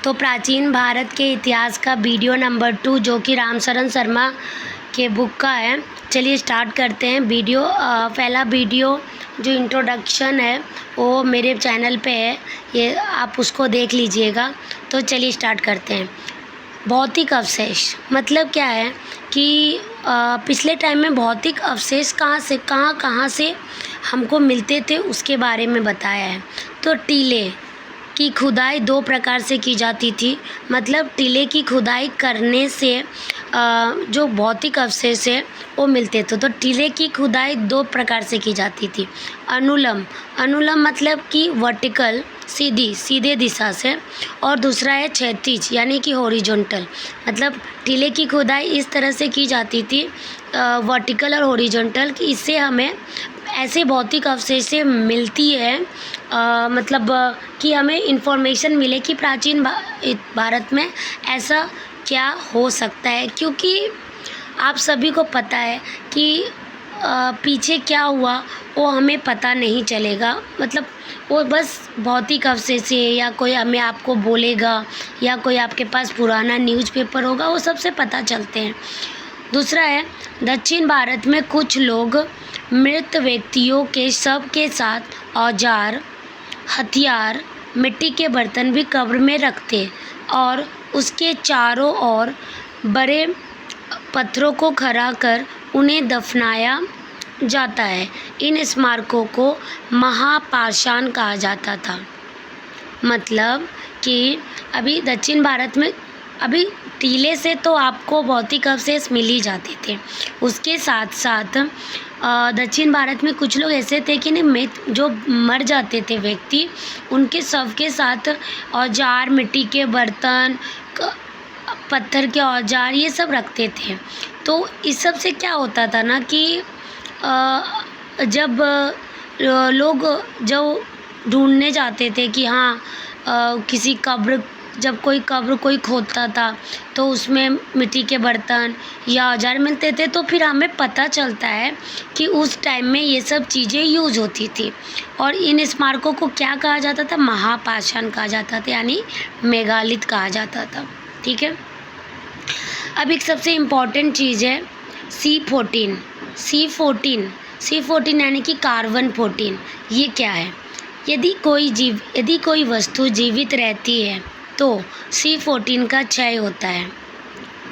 तो प्राचीन भारत के इतिहास का वीडियो नंबर 2 जो कि रामशरण शर्मा के बुक का है। चलिए स्टार्ट करते हैं वीडियो। पहला वीडियो जो इंट्रोडक्शन है वो मेरे चैनल पे है, ये आप उसको देख लीजिएगा। तो चलिए स्टार्ट करते हैं। भौतिक अवशेष मतलब क्या है कि पिछले टाइम में भौतिक अवशेष कहाँ से हमको मिलते थे उसके बारे में बताया है। तो टीले की खुदाई 2 प्रकार से की जाती थी। मतलब टीले की खुदाई करने से जो भौतिक अवशेष है वो मिलते थे। तो टीले की खुदाई 2 प्रकार से की जाती थी। अनुलम मतलब कि वर्टिकल सीधे दिशा से, और दूसरा है क्षैतिज यानी कि हॉरिजॉन्टल। मतलब टीले की खुदाई इस तरह से की जाती थी, वर्टिकल और हॉरिजॉन्टल, कि इससे हमें ऐसे भौतिक अवशेष से मिलती है, मतलब कि हमें इन्फॉर्मेशन मिले कि प्राचीन भारत में ऐसा क्या हो सकता है। क्योंकि आप सभी को पता है कि पीछे क्या हुआ वो हमें पता नहीं चलेगा। मतलब वो बस भौतिक अवशेष है, या कोई हमें आपको बोलेगा, या कोई आपके पास पुराना न्यूज़पेपर होगा, वो सबसे पता चलते हैं। दूसरा है, दक्षिण भारत में कुछ लोग मृत व्यक्तियों के शव के साथ औजार, हथियार, मिट्टी के बर्तन भी कब्र में रखते और उसके चारों ओर बड़े पत्थरों को खड़ा कर उन्हें दफनाया जाता है। इन स्मारकों को महापाषाण कहा जाता था। मतलब कि अभी दक्षिण भारत में अभी टीले से तो आपको भौतिक अवशेष मिल ही जाते थे। उसके साथ साथ दक्षिण भारत में कुछ लोग ऐसे थे कि नहीं, जो मर जाते थे व्यक्ति, उनके शव के साथ औजार, मिट्टी के बर्तन, पत्थर के औजार, ये सब रखते थे। तो इस सब से क्या होता था ना कि जब लोग जो ढूंढने जाते थे कि हाँ किसी कब्र, जब कोई कब्र कोई खोदता था तो उसमें मिट्टी के बर्तन या औजार मिलते थे, तो फिर हमें पता चलता है कि उस टाइम में ये सब चीज़ें यूज होती थी। और इन स्मारकों को क्या कहा जाता था? महापाषाण कहा जाता था, यानी मेगालिथ कहा जाता था। ठीक है। अब एक सबसे इम्पॉर्टेंट चीज़ है C14 यानी कि कार्बन 14। ये क्या है? यदि कोई वस्तु जीवित रहती है तो C14 का क्षय होता है,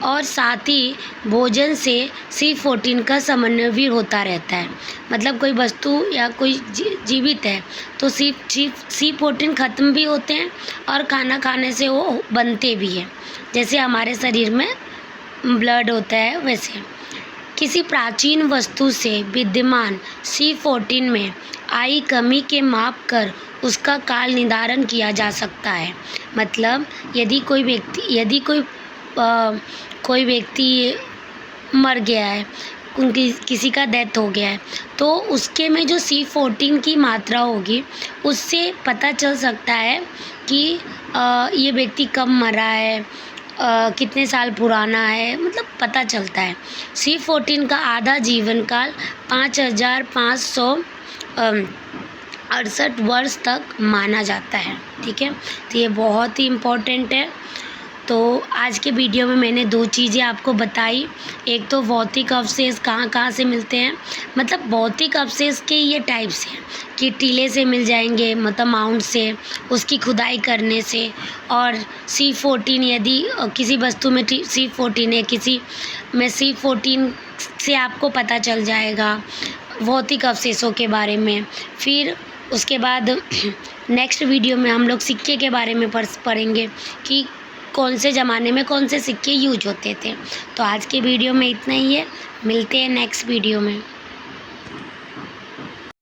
और साथ ही भोजन से C14 का समन्वय भी होता रहता है। मतलब कोई वस्तु या कोई जीवित है तो C14 ख़त्म भी होते हैं, और खाना खाने से वो बनते भी हैं। जैसे हमारे शरीर में ब्लड होता है, वैसे किसी प्राचीन वस्तु से विद्यमान C14 में आई कमी के माप कर उसका काल निर्धारण किया जा सकता है। मतलब यदि कोई व्यक्ति मर गया है, किसी का डेथ हो गया है, तो उसके में जो C14 की मात्रा होगी उससे पता चल सकता है कि ये व्यक्ति कब मरा है, कितने साल पुराना है, मतलब पता चलता है। C14 का आधा जीवन काल 5568 वर्ष तक माना जाता है। ठीक है। तो ये बहुत ही इम्पोर्टेंट है। तो आज के वीडियो में मैंने 2 चीज़ें आपको बताई। एक तो भौतिक अवशेष कहाँ से मिलते हैं, मतलब भौतिक अवशेष के ये टाइप्स हैं कि टीले से मिल जाएंगे, मतलब माउंट से, उसकी खुदाई करने से, और C14 यदि किसी वस्तु में C14 है, किसी में C14 से आपको पता चल जाएगा भौतिक अवशेषों के बारे में। फिर उसके बाद नेक्स्ट वीडियो में हम लोग सिक्के के बारे में पढ़ेंगे कि कौन से ज़माने में कौन से सिक्के यूज होते थे। तो आज के वीडियो में इतना ही है, मिलते हैं नेक्स्ट वीडियो में।